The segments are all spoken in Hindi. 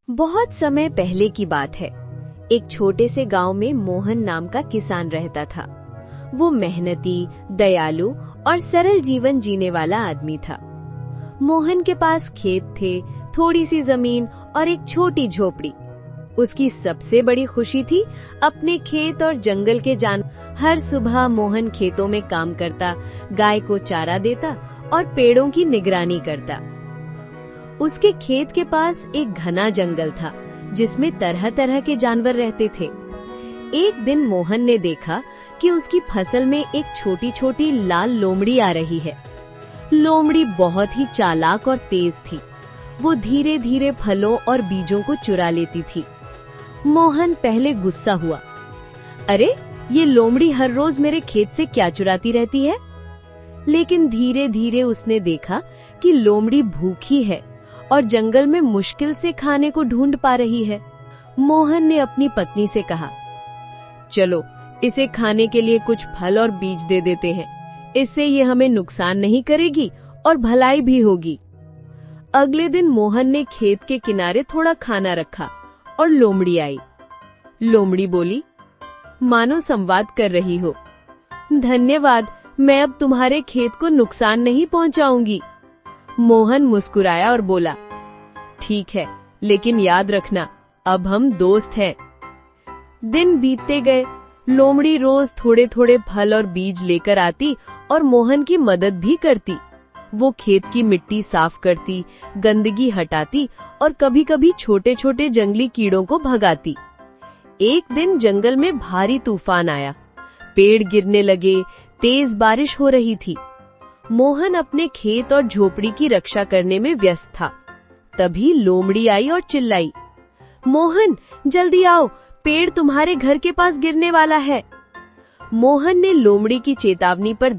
बहुत समय पहले की बात है। एक छोटे से गांव में मोहन नाम का किसान रहता था। वो मेहनती, दयालु और सरल जीवन जीने वाला आदमी था। मोहन के पास खेत थे, थोड़ी सी जमीन और एक छोटी झोपड़ी। उसकी सबसे बड़ी खुशी थी अपने खेत और जंगल के जानवर। हर सुबह मोहन खेतों में काम करता, गाय को चारा देता और पेड़ों की निगरानी करता। उसके खेत के पास एक घना जंगल था जिसमें तरह तरह के जानवर रहते थे। एक दिन मोहन ने देखा कि उसकी फसल में एक छोटी छोटी लाल लोमड़ी आ रही है। लोमड़ी बहुत ही चालाक और तेज थी। वो धीरे धीरे फलों और बीजों को चुरा लेती थी। मोहन पहले गुस्सा हुआ, अरे ये लोमड़ी हर रोज मेरे खेत से क्या चुराती रहती है। लेकिन धीरे धीरे उसने देखा कि लोमड़ी भूखी है और जंगल में मुश्किल से खाने को ढूंढ पा रही है। मोहन ने अपनी पत्नी से कहा, चलो इसे खाने के लिए कुछ फल और बीज दे देते हैं। इससे ये हमें नुकसान नहीं करेगी और भलाई भी होगी। अगले दिन मोहन ने खेत के किनारे थोड़ा खाना रखा और लोमड़ी आई। लोमड़ी बोली, मानो संवाद कर रही हो। धन्यवाद, मैं अब तुम्हारे खेत को नुकसान नहीं पहुंचाऊंगी। मोहन मुस्कुराया और बोला, ठीक है, लेकिन याद रखना अब हम दोस्त हैं। दिन बीतते गए। लोमड़ी रोज थोड़े थोड़े फल और बीज लेकर आती और मोहन की मदद भी करती। वो खेत की मिट्टी साफ करती, गंदगी हटाती और कभी कभी छोटे छोटे जंगली कीड़ों को भगाती। एक दिन जंगल में भारी तूफान आया। पेड़ गिरने लगे, तेज बारिश हो रही थी। मोहन अपने खेत और झोपड़ी की रक्षा करने में व्यस्त था। तभी लोमड़ी आई और चिल्लाई, मोहन जल्दी आओ, पेड़ तुम्हारे घर के पास गिरने वाला है। मोहन ने लोमड़ी की चेतावनी पर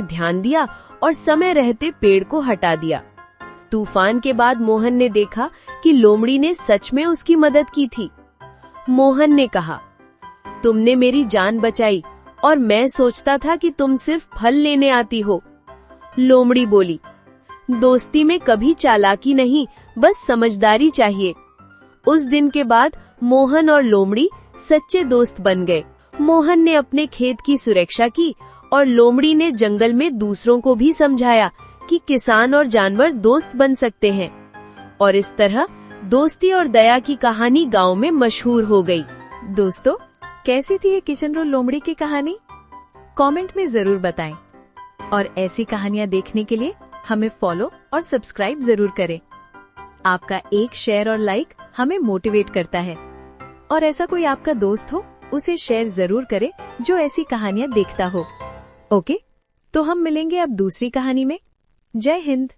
ध्यान दिया और समय रहते पेड़ को हटा दिया। तूफान के बाद मोहन ने देखा कि लोमड़ी ने सच में उसकी मदद की थी। मोहन ने कहा, तुमने मेरी जान बचाई और मैं सोचता था कि तुम सिर्फ फल लेने आती हो। लोमड़ी बोली, दोस्ती में कभी चालाकी नहीं, बस समझदारी चाहिए। उस दिन के बाद मोहन और लोमड़ी सच्चे दोस्त बन गए। मोहन ने अपने खेत की सुरक्षा की और लोमड़ी ने जंगल में दूसरों को भी समझाया कि किसान और जानवर दोस्त बन सकते हैं। और इस तरह दोस्ती और दया की कहानी गांव में मशहूर हो गई। दोस्तों, कैसी थी ये किशन और लोमड़ी की कहानी? कमेंट में जरूर बताएं। और ऐसी कहानियाँ देखने के लिए हमें फॉलो और सब्सक्राइब जरूर करें। आपका एक शेयर और लाइक हमें मोटिवेट करता है। और ऐसा कोई आपका दोस्त हो, उसे शेयर जरूर करें जो ऐसी कहानियाँ देखता हो। ओके, तो हम मिलेंगे अब दूसरी कहानी में। जय हिंद।